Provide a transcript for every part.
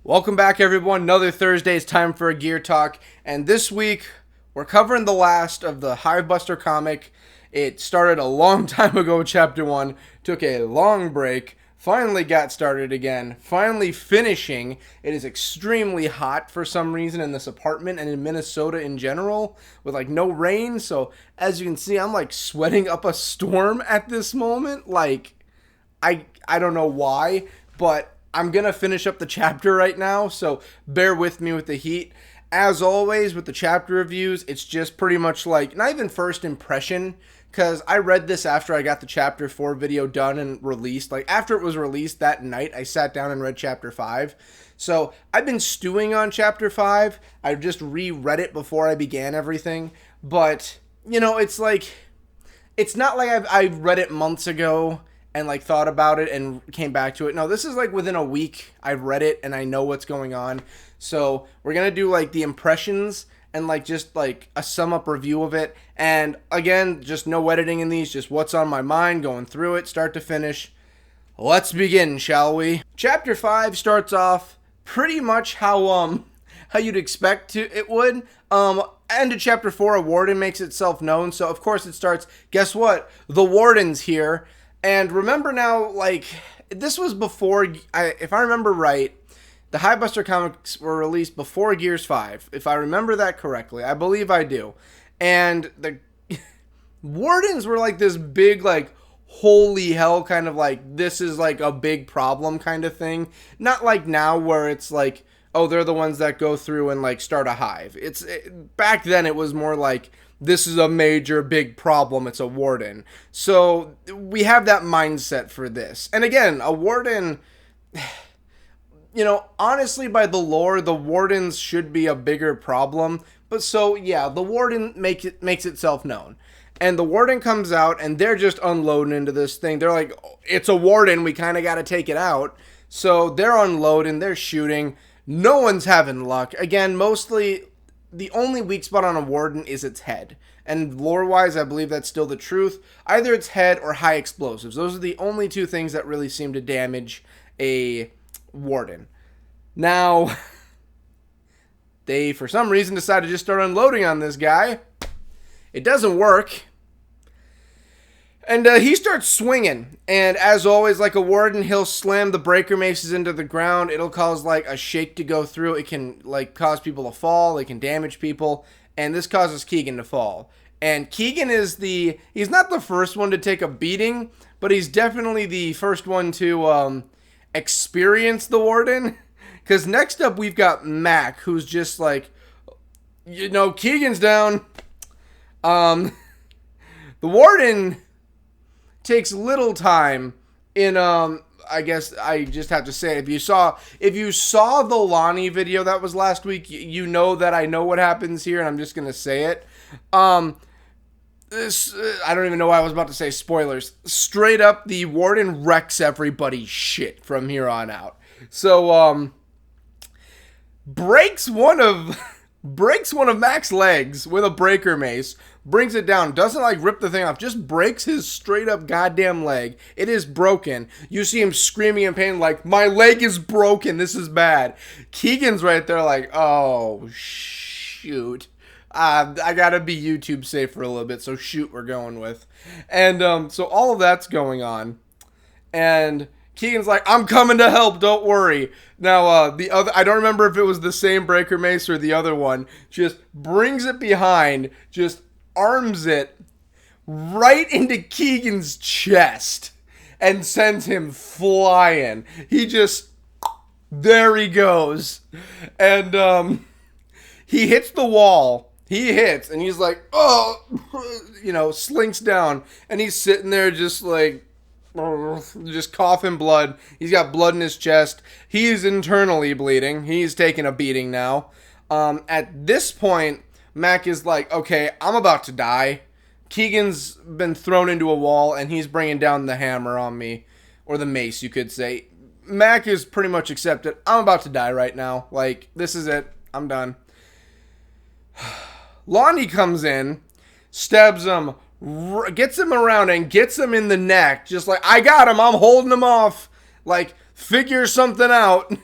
Welcome back, everyone. Another Thursday. It's time for a gear talk. And this week, we're covering the last of the Hivebuster comic. It started a long time ago, Chapter 1. Took a long break. Finally got started again. Finally finishing. It is extremely hot for some reason in this apartment and in Minnesota in general, with like no rain. So, as you can see, I'm like sweating up a storm at this moment. I don't know why, but I'm going to finish up the chapter right now, so bear with me with the heat. As always, with the chapter reviews, it's just pretty much like, not even first impression, because I read this after I got the Chapter 4 video done and released. Like, after it was released that night, I sat down and read Chapter 5. So, I've been stewing on Chapter 5. I just reread it before I began everything. But, you know, it's like, it's not like I've read it months ago and like thought about it and came back to it. No, this is like within a week I've read it and I know what's going on. So we're going to do like the impressions and like just like a sum up review of it. And again, just no editing in these, just what's on my mind, going through it, start to finish. Let's begin, shall we? Chapter 5 starts off pretty much how you'd expect it would. End of Chapter 4, a warden makes itself known. So of course it starts, guess what? The warden's here. And remember now, like, this was before, if I remember right, the Hivebuster comics were released before Gears 5. If I remember that correctly. I believe I do. And the Wardens were like this big, like, holy hell kind of like, this is like a big problem kind of thing. Not like now where it's like, oh, they're the ones that go through and like start a hive. Back then it was more like, this is a major big problem, it's a warden. So we have that mindset for this. And again, a warden, you know, honestly by the lore, the wardens should be a bigger problem. But so yeah, the warden makes itself known. And the warden comes out and they're just unloading into this thing. They're like, it's a warden, we kind of got to take it out. So they're unloading, they're shooting. No one's having luck. Again, mostly the only weak spot on a warden is its head. And lore-wise, I believe that's still the truth. Either its head or high explosives. Those are the only two things that really seem to damage a warden. Now, they, for some reason, decided to just start unloading on this guy. It doesn't work. And he starts swinging, and as always, like a warden, he'll slam the breaker maces into the ground. It'll cause, like, a shake to go through. It can, like, cause people to fall. It can damage people, and this causes Keegan to fall. And Keegan is he's not the first one to take a beating, but he's definitely the first one to experience the warden. Because next up, we've got Mac, who's just like, you know, Keegan's down. The warden takes little time in I guess I just have to say, if you saw the Lahni video that was last week, you know that I know what happens here, and I'm just gonna say it. I don't even know why I was about to say spoilers. Straight up, the warden wrecks everybody's shit from here on out. So breaks one of Mac's legs with a breaker mace, brings it down, doesn't like rip the thing off, just breaks his straight up goddamn leg. It is broken. You see him screaming in pain like, my leg is broken, this is bad. Keegan's right there like, oh shoot. I gotta be YouTube safe for a little bit, so shoot we're going with. And so all of that's going on. And Keegan's like, I'm coming to help, don't worry. Now, the other, I don't remember if it was the same breaker mace or the other one, just brings it behind, just arms it right into Keegan's chest and sends him flying. He just, there he goes. And, he hits the wall. He hits, and he's like, oh, you know, slinks down, and he's sitting there just like, just coughing blood. He's got blood in his chest. He's internally bleeding. He's taking a beating now. At this point, Mac is like, okay, I'm about to die. Keegan's been thrown into a wall, and he's bringing down the hammer on me. Or the mace, you could say. Mac is pretty much accepted. I'm about to die right now. Like, this is it. I'm done. Lahni comes in, stabs him, gets him around and gets him in the neck. Just like, I got him, I'm holding him off. Like, figure something out.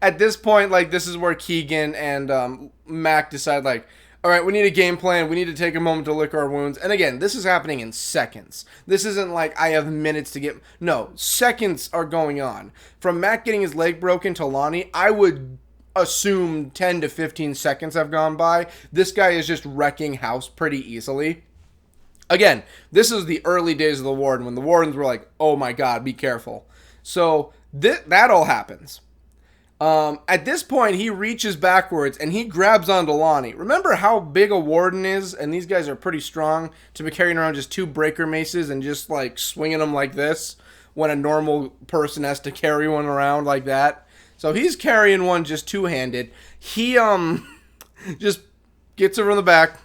at this point, like, this is where Keegan and Mac decide, like, all right, we need a game plan. We need to take a moment to lick our wounds. And again, this is happening in seconds. This isn't like I have minutes to get... No, seconds are going on. From Mac getting his leg broken to Lahni, I would assume 10 to 15 seconds have gone by. This guy is just wrecking house pretty easily. Again, this is the early days of the Warden, when the Wardens were like, oh my god, be careful. So that all happens. At this point, he reaches backwards and he grabs onto Lahni. Remember how big a Warden is? And these guys are pretty strong to be carrying around just 2 breaker maces and just like swinging them like this when a normal person has to carry one around like that. So he's carrying one just 2-handed. He just gets her in the back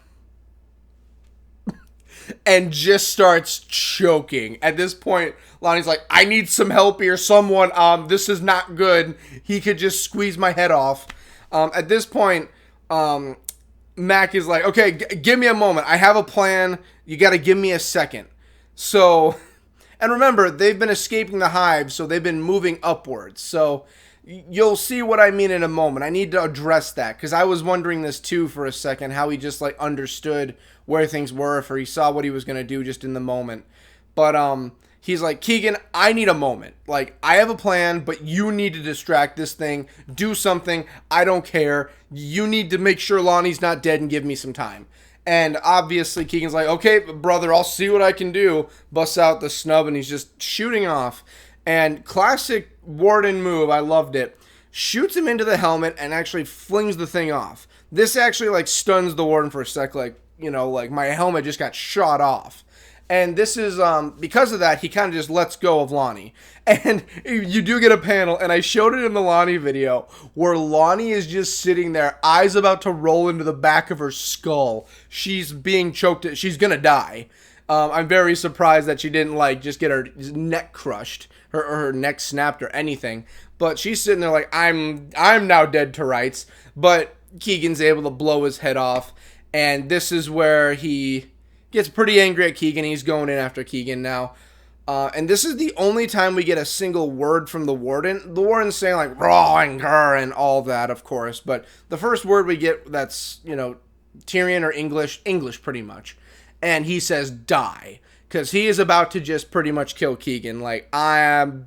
and just starts choking. At this point, Lahni's like, I need some help here. Someone, this is not good. He could just squeeze my head off. At this point, Mac is like, okay, give me a moment. I have a plan. You got to give me a second. So, and remember, they've been escaping the hive, so they've been moving upwards. So, you'll see what I mean in a moment. I need to address that, because I was wondering this too for a second, how he just like understood where things were, or he saw what he was going to do just in the moment. But he's like, Keegan, I need a moment. Like, I have a plan, but you need to distract this thing. Do something. I don't care. You need to make sure Lahni's not dead and give me some time. And obviously Keegan's like, okay, brother, I'll see what I can do. Busts out the snub and he's just shooting off. And classic Warden move, I loved it. Shoots him into the helmet and actually flings the thing off. This actually like stuns the Warden for a sec, like, you know, like my helmet just got shot off. And this is, because of that, he kind of just lets go of Lahni. And you do get a panel, and I showed it in the Lahni video, where Lahni is just sitting there, eyes about to roll into the back of her skull. She's being choked. She's going to die. I'm very surprised that she didn't, like, just get her neck crushed, or her neck snapped or anything. But she's sitting there like, I'm now dead to rights. But Keegan's able to blow his head off. And this is where he gets pretty angry at Keegan. He's going in after Keegan now. And this is the only time we get a single word from the Warden. The Warden's saying, like, raw anger and all that, of course. But the first word we get that's, you know, Tyrian or English pretty much. And he says, die. Because he is about to just pretty much kill Keegan. Like,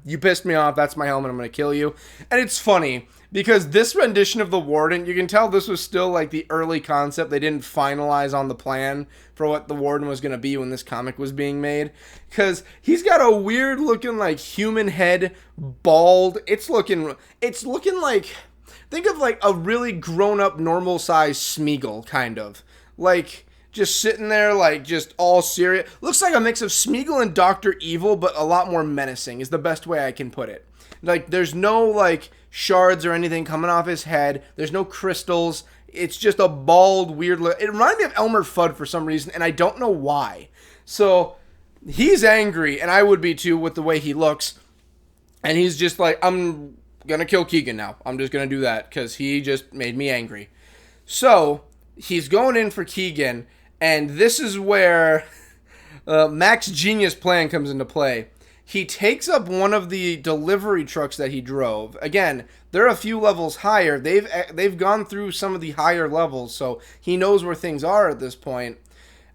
you pissed me off. That's my helmet. I'm going to kill you. And it's funny, because this rendition of the Warden, you can tell this was still like the early concept. They didn't finalize on the plan for what the Warden was going to be when this comic was being made. Because he's got a weird looking like human head, bald. It's looking like, think of like a really grown up normal size Smeagol kind of. Like, just sitting there like just all serious. Looks like a mix of Smeagol and Dr. Evil, but a lot more menacing is the best way I can put it. Like, there's no like shards or anything coming off his head. There's no crystals. It's just a bald, weird look. It reminded me of Elmer Fudd for some reason, and I don't know why. So he's angry, and I would be too with the way he looks. And he's just like, I'm gonna kill Keegan now. I'm just gonna do that because he just made me angry. So he's going in for Keegan, and this is where Mac's genius plan comes into play. He takes up one of the delivery trucks that he drove. Again, they're a few levels higher. They've gone through some of the higher levels, so he knows where things are at this point.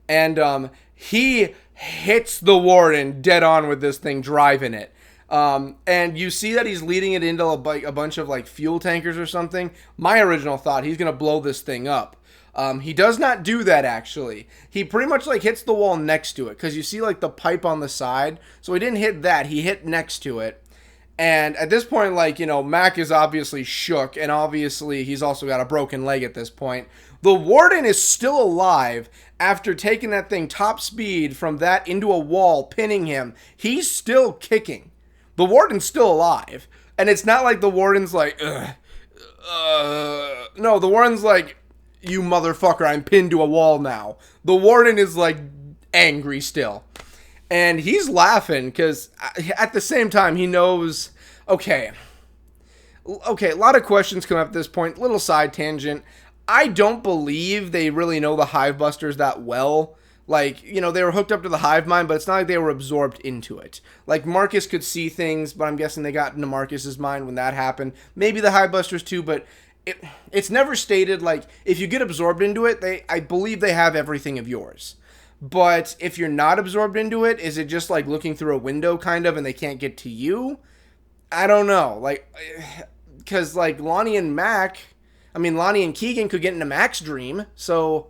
And he hits the Warden dead on with this thing, driving it. And you see that he's leading it into a bunch of like fuel tankers or something. My original thought, he's going to blow this thing up. He does not do that, actually. He pretty much like hits the wall next to it, because you see like the pipe on the side. So he didn't hit that. He hit next to it. And at this point, like, you know, Mac is obviously shook, and obviously he's also got a broken leg at this point. The Warden is still alive after taking that thing top speed from that into a wall, pinning him. He's still kicking. The Warden's still alive. And it's not like the Warden's like, no, the Warden's like, you motherfucker, I'm pinned to a wall now. The Warden is like angry still. And he's laughing because at the same time he knows, okay, a lot of questions come up at this point. Little side tangent. I don't believe they really know the Hivebusters that well. Like, they were hooked up to the hive mind, but it's not like they were absorbed into it. Like, Marcus could see things, but I'm guessing they got into Marcus's mind when that happened. Maybe the Hivebusters too, but it's never stated, like, if you get absorbed into it, I believe they have everything of yours. But if you're not absorbed into it, is it just like looking through a window kind of and they can't get to you? I don't know. Like, because like Lahni and Keegan could get into Mac's dream. So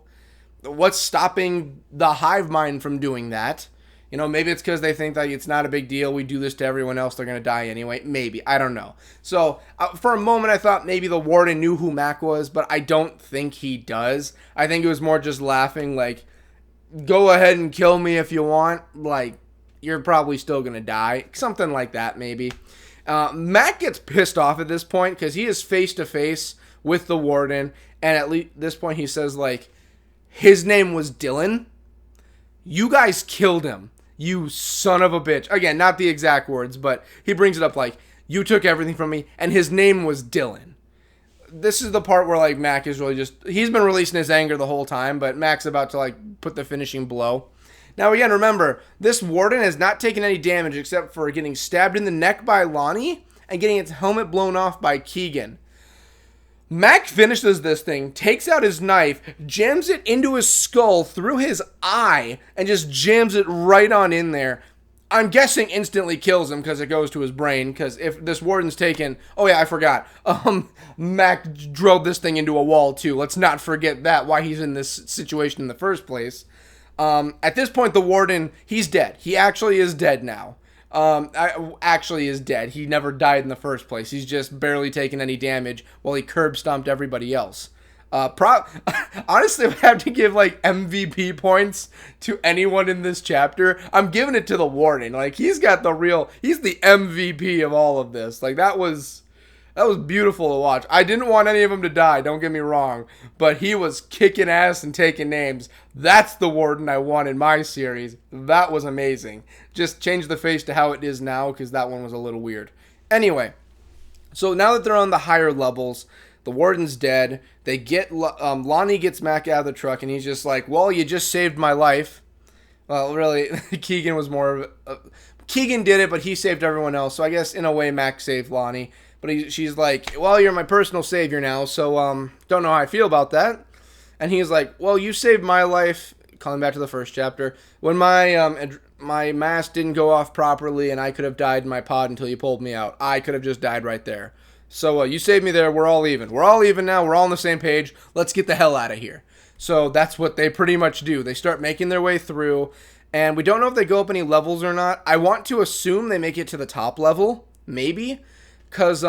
what's stopping the hive mind from doing that? Maybe it's because they think like it's not a big deal. We do this to everyone else. They're going to die anyway. Maybe. I don't know. So for a moment, I thought maybe the warden knew who Mac was, but I don't think he does. I think it was more just laughing like, go ahead and kill me if you want. Like, you're probably still going to die. Something like that, maybe. Mac gets pissed off at this point because he is face-to-face with the warden. And at least this point, he says, like, his name was Dylan. You guys killed him. You son of a bitch. Again, not the exact words, but he brings it up like, you took everything from me, and his name was Dylan. This is the part where, like, Mac is really just... He's been releasing his anger the whole time, but Mac's about to, like, put the finishing blow. Now, again, remember, this warden has not taken any damage except for getting stabbed in the neck by Lahni and getting its helmet blown off by Keegan. Mac finishes this thing, takes out his knife, jams it into his skull through his eye, and just jams it right on in there. I'm guessing instantly kills him because it goes to his brain, because if this warden's taken... Oh yeah, I forgot. Mac drilled this thing into a wall too. Let's not forget that, why he's in this situation in the first place. At this point, the warden, he's dead. He actually is dead now. Actually is dead. He never died in the first place. He's just barely taken any damage while he curb stomped everybody else. Honestly, if I have to give like MVP points to anyone in this chapter, I'm giving it to the warden. Like, he's the MVP of all of this. Like, that was beautiful to watch. I didn't want any of them to die, don't get me wrong, but he was kicking ass and taking names. That's the warden I want in my series. That was amazing. Just change the face to how it is now, because that one was a little weird. Anyway, so now that they're on the higher levels, the warden's dead. They get Lahni gets Mac out of the truck, and he's just like, well, you just saved my life. Well, really, Keegan was more of Keegan did it, but he saved everyone else. So I guess in a way, Mac saved Lahni. But she's like, well, you're my personal savior now, so don't know how I feel about that. And he's like, well, you saved my life, calling back to the first chapter, when my mask didn't go off properly and I could have died in my pod until you pulled me out. I could have just died right there. So you saved me there. We're all even. We're all even now. We're all on the same page. Let's get the hell out of here. So that's what they pretty much do. They start making their way through, and we don't know if they go up any levels or not. I want to assume they make it to the top level, maybe, because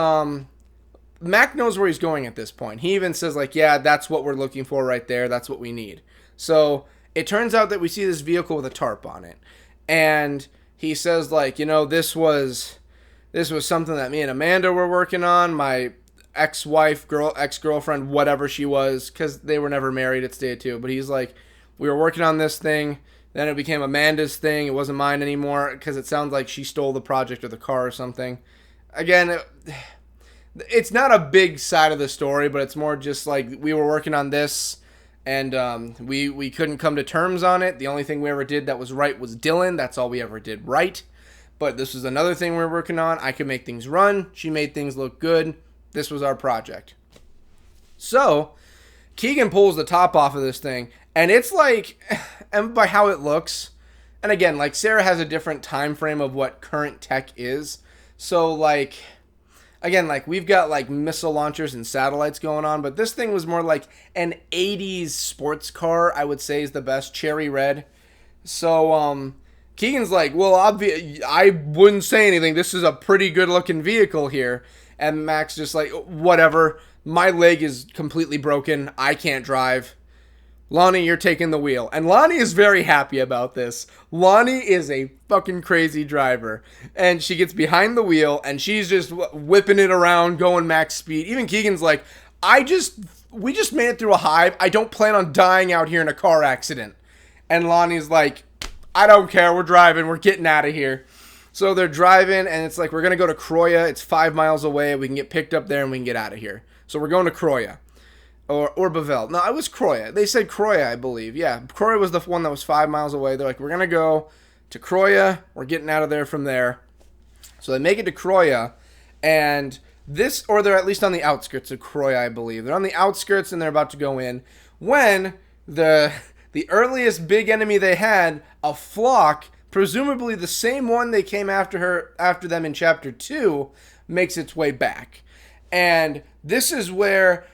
Mac knows where he's going at this point. He even says, like, yeah, that's what we're looking for right there. That's what we need. So it turns out that we see this vehicle with a tarp on it. And he says, like, this was something that me and Amanda were working on. My ex-girlfriend, whatever she was, because they were never married, it's day two. But he's like, we were working on this thing. Then it became Amanda's thing. It wasn't mine anymore, because it sounds like she stole the project or the car or something. Again, it's not a big side of the story, but it's more just like we were working on this, and we couldn't come to terms on it. The only thing we ever did that was right was Dylan. That's all we ever did right. But this was another thing we were working on. I could make things run. She made things look good. This was our project. So Keegan pulls the top off of this thing, and it's like, and by how it looks, and again, like, Sarah has a different time frame of what current tech is. So, like, again, like, we've got, like, missile launchers and satellites going on, but this thing was more like an 80s sports car, I would say, is the best. Cherry red. So, Keegan's like, well, I wouldn't say anything. This is a pretty good-looking vehicle here. And Mac's just like, whatever. My leg is completely broken. I can't drive. Lahni, you're taking the wheel. And Lahni is very happy about this. Lahni is a fucking crazy driver. And she gets behind the wheel, and she's just whipping it around, going max speed. Even Keegan's like, we just made it through a hive. I don't plan on dying out here in a car accident. And Lahni's like, I don't care. We're driving. We're getting out of here. So they're driving, and it's like, we're going to go to Croya. It's 5 miles away. We can get picked up there, and we can get out of here. So we're going to Croya. Or Bavel. No, it was Croya. They said Croya, I believe. Yeah, Croya was the one that was 5 miles away. They're like, we're going to go to Croya. We're getting out of there from there. So they make it to Croya, and or they're at least on the outskirts of Croya, I believe. They're on the outskirts, and they're about to go in when the earliest big enemy they had, a flock, presumably the same one they came after them in Chapter 2, makes its way back. And this is where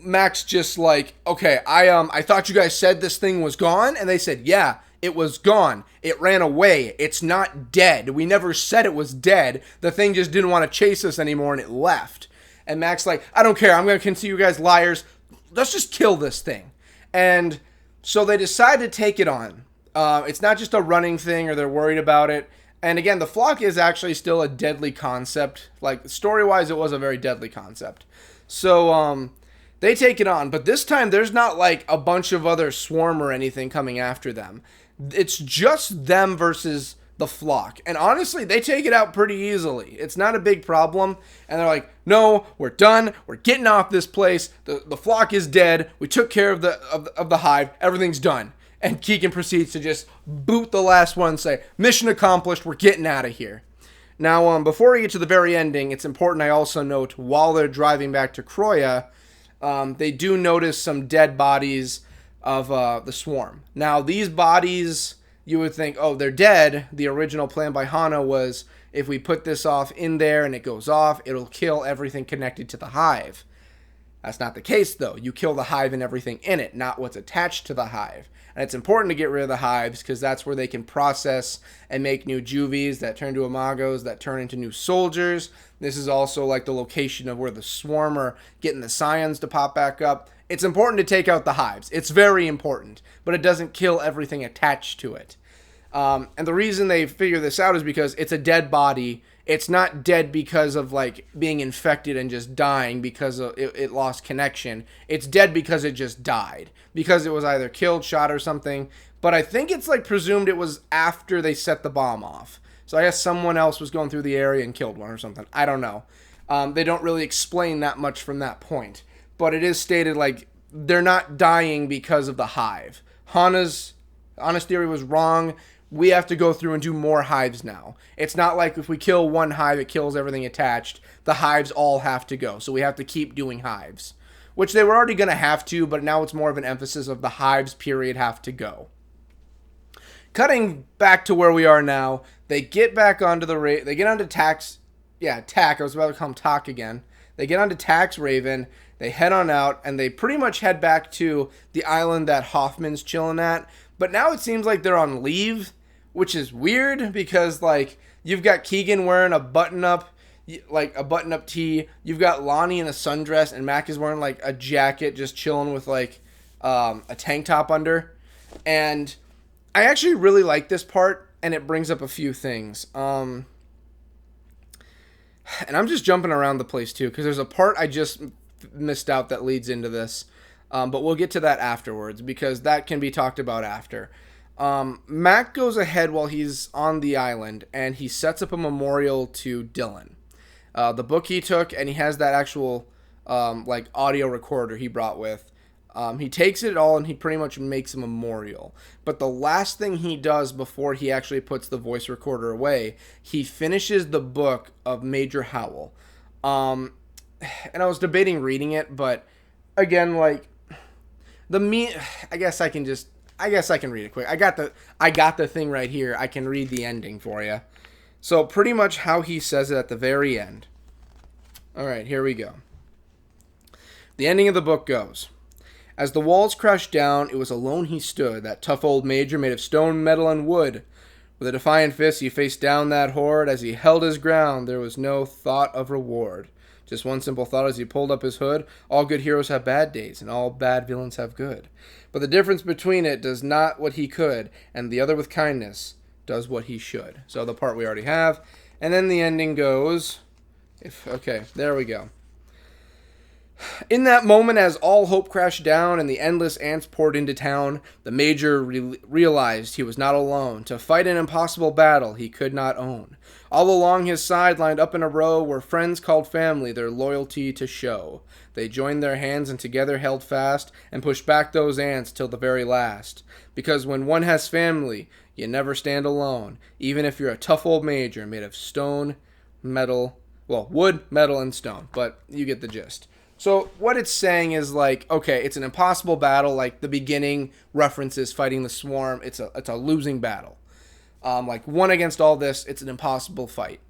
Mac's just like, okay, I thought you guys said this thing was gone, and they said, yeah, it was gone. It ran away. It's not dead. We never said it was dead. The thing just didn't want to chase us anymore, and it left. And Mac's like, I don't care. I'm going to consider you guys liars. Let's just kill this thing. And so they decide to take it on. It's not just a running thing, or they're worried about it. And again, the flock is actually still a deadly concept. Like, story-wise, it was a very deadly concept. So, they take it on, but this time there's not like a bunch of other swarm or anything coming after them. It's just them versus the flock. And honestly, they take it out pretty easily. It's not a big problem. And they're like, no, we're done. We're getting off this place. The flock is dead. We took care of the hive. Everything's done. And Keegan proceeds to just boot the last one and say, mission accomplished. We're getting out of here. Now, before we get to the very ending, it's important I also note while they're driving back to Croya, they do notice some dead bodies of the swarm. Now, these bodies, you would think, oh, they're dead. The original plan by Hana was, if we put this off in there and it goes off, it'll kill everything connected to the hive. That's not the case, though. You kill the hive and everything in it, not what's attached to the hive. And it's important to get rid of the hives because that's where they can process and make new juvies that turn to imagos that turn into new soldiers. This is also like the location of where the swarm are getting the scions to pop back up. It's important to take out the hives. It's very important, but it doesn't kill everything attached to it. And the reason they figure this out is because it's a dead body. It's not dead because of like being infected and just dying because it lost connection. It's dead because it just died. Because it was either killed, shot, or something. But I think it's like presumed it was after they set the bomb off. So I guess someone else was going through the area and killed one or something. I don't know. They don't really explain that much from that point. But it is stated like they're not dying because of the hive. Hana's theory was wrong. We have to go through and do more hives now. It's not like if we kill one hive, it kills everything attached. The hives all have to go. So we have to keep doing hives. Which they were already going to have to, but now it's more of an emphasis of the hives, period, have to go. Cutting back to where we are now, they get back onto they get onto Tax. Yeah, Tack. I was about to call him Talk again. They get onto Tax Raven. They head on out, and they pretty much head back to the island that Hoffman's chilling at. But now it seems like they're on leave, which is weird because, like, you've got Keegan wearing a button-up tee. You've got Lahni in a sundress, and Mac is wearing, like, a jacket, just chilling with, like, a tank top under. And I actually really like this part, and it brings up a few things. And I'm just jumping around the place, too, because there's a part I just missed out that leads into this. But we'll get to that afterwards, because that can be talked about after. Mac goes ahead while he's on the island, and he sets up a memorial to Dylan. The book he took, and he has that actual audio recorder he brought with. He takes it all and he pretty much makes a memorial. But the last thing he does before he actually puts the voice recorder away, he finishes the book of Major Howell. And I was debating reading it, but again, like I guess I can read it quick. I got the thing right here. I can read the ending for you. So pretty much how he says it at the very end. All right, here we go. The ending of the book goes, as the walls crashed down, it was alone he stood, that tough old major made of stone, metal, and wood. With a defiant fist, he faced down that horde. As he held his ground, there was no thought of reward. Just one simple thought as he pulled up his hood. All good heroes have bad days, and all bad villains have good. But the difference between it does not what he could, and the other with kindness does what he should. So the part we already have. And then the ending goes, okay, there we go. In that moment, as all hope crashed down and the endless ants poured into town, the Major realized he was not alone to fight an impossible battle he could not own. All along his side, lined up in a row, were friends called family, their loyalty to show. They joined their hands and together held fast and pushed back those ants till the very last. Because when one has family, you never stand alone, even if you're a tough old Major made of stone, metal, well, wood, metal, and stone, but you get the gist. So what it's saying is like, okay, it's an impossible battle. Like the beginning references fighting the swarm. It's a losing battle. Like one against all this, it's an impossible fight.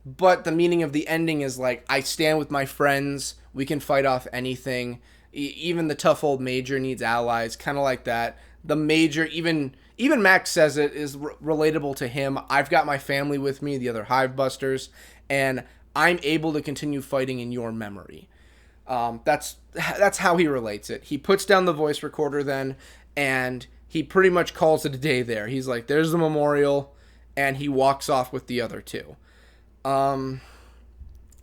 But the meaning of the ending is like, I stand with my friends. We can fight off anything. Even the tough old Major needs allies, kind of like that. The Major, even Max says it, is relatable to him. I've got my family with me, the other Hivebusters, and I'm able to continue fighting in your memory. That's how he relates it. He puts down the voice recorder then, and he pretty much calls it a day there. He's like, there's the memorial, and he walks off with the other two.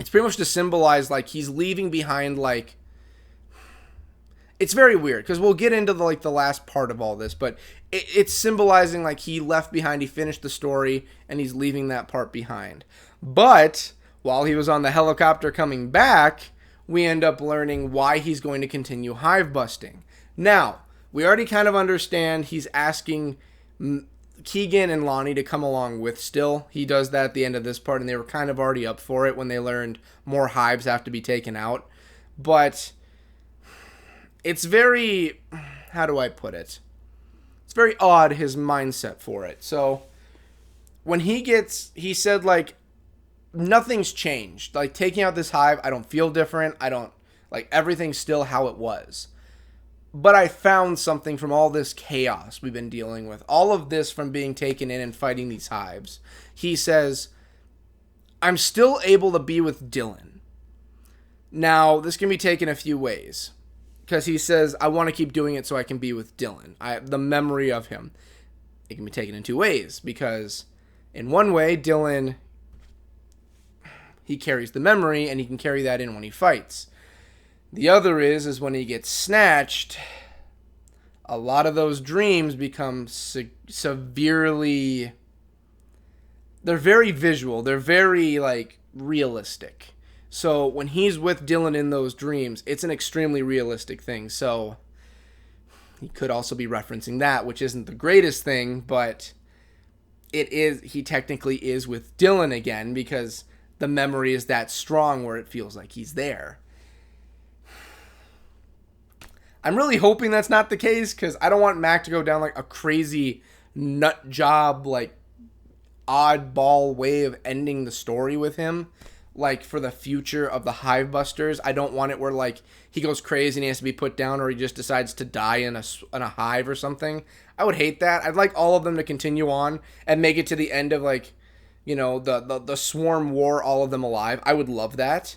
It's pretty much to symbolize, like, he's leaving behind, like, it's very weird, because we'll get into, the last part of all this, but it's symbolizing, like, he left behind, he finished the story, and he's leaving that part behind. But while he was on the helicopter coming back, we end up learning why he's going to continue hive busting. Now, we already kind of understand he's asking Keegan and Lahni to come along with still. He does that at the end of this part, and they were kind of already up for it when they learned more hives have to be taken out. But it's very, how do I put it? It's very odd, his mindset for it. So when he said, like, nothing's changed. Like, taking out this hive, I don't feel different. Everything's still how it was. But I found something from all this chaos we've been dealing with. All of this from being taken in and fighting these hives. He says, I'm still able to be with Dylan. Now, this can be taken a few ways. Because he says, I want to keep doing it so I can be with Dylan. The memory of him. It can be taken in two ways. Because in one way, Dylan, he carries the memory, and he can carry that in when he fights. The other is when he gets snatched, a lot of those dreams become severely, they're very visual. They're very, realistic. So when he's with Dylan in those dreams, it's an extremely realistic thing. So he could also be referencing that, which isn't the greatest thing, but he technically is with Dylan again, because the memory is that strong where it feels like he's there. I'm really hoping that's not the case, because I don't want Mac to go down like a crazy nut job, like oddball way of ending the story with him. Like for the future of the Hivebusters, I don't want it where like he goes crazy and he has to be put down, or he just decides to die in a hive or something. I would hate that. I'd like all of them to continue on and make it to the end of like, you know, the swarm war, all of them alive. I would love that.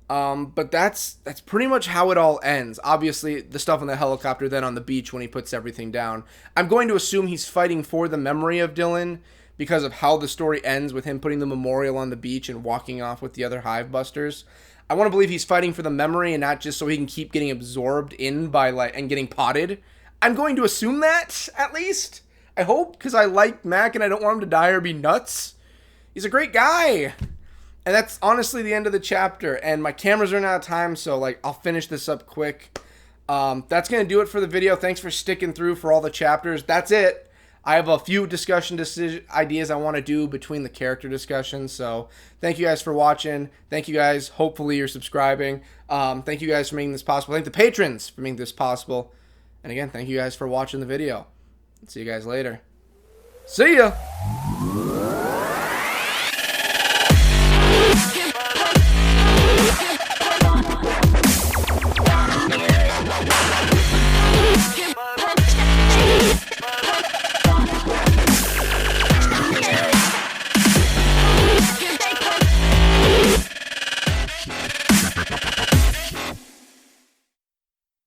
But that's pretty much how it all ends. Obviously, the stuff on the helicopter, then on the beach when he puts everything down. I'm going to assume he's fighting for the memory of Dylan because of how the story ends with him putting the memorial on the beach and walking off with the other Hivebusters. I want to believe he's fighting for the memory and not just so he can keep getting absorbed in by and getting potted. I'm going to assume that, at least. I hope, because I like Mac and I don't want him to die or be nuts. He's a great guy. And that's honestly the end of the chapter. And my camera's running out of time, so I'll finish this up quick. That's going to do it for the video. Thanks for sticking through for all the chapters. That's it. I have a few discussion ideas I want to do between the character discussions. So thank you guys for watching. Thank you guys. Hopefully you're subscribing. Thank you guys for making this possible. Thank the patrons for making this possible. And again, thank you guys for watching the video. See you guys later. See ya!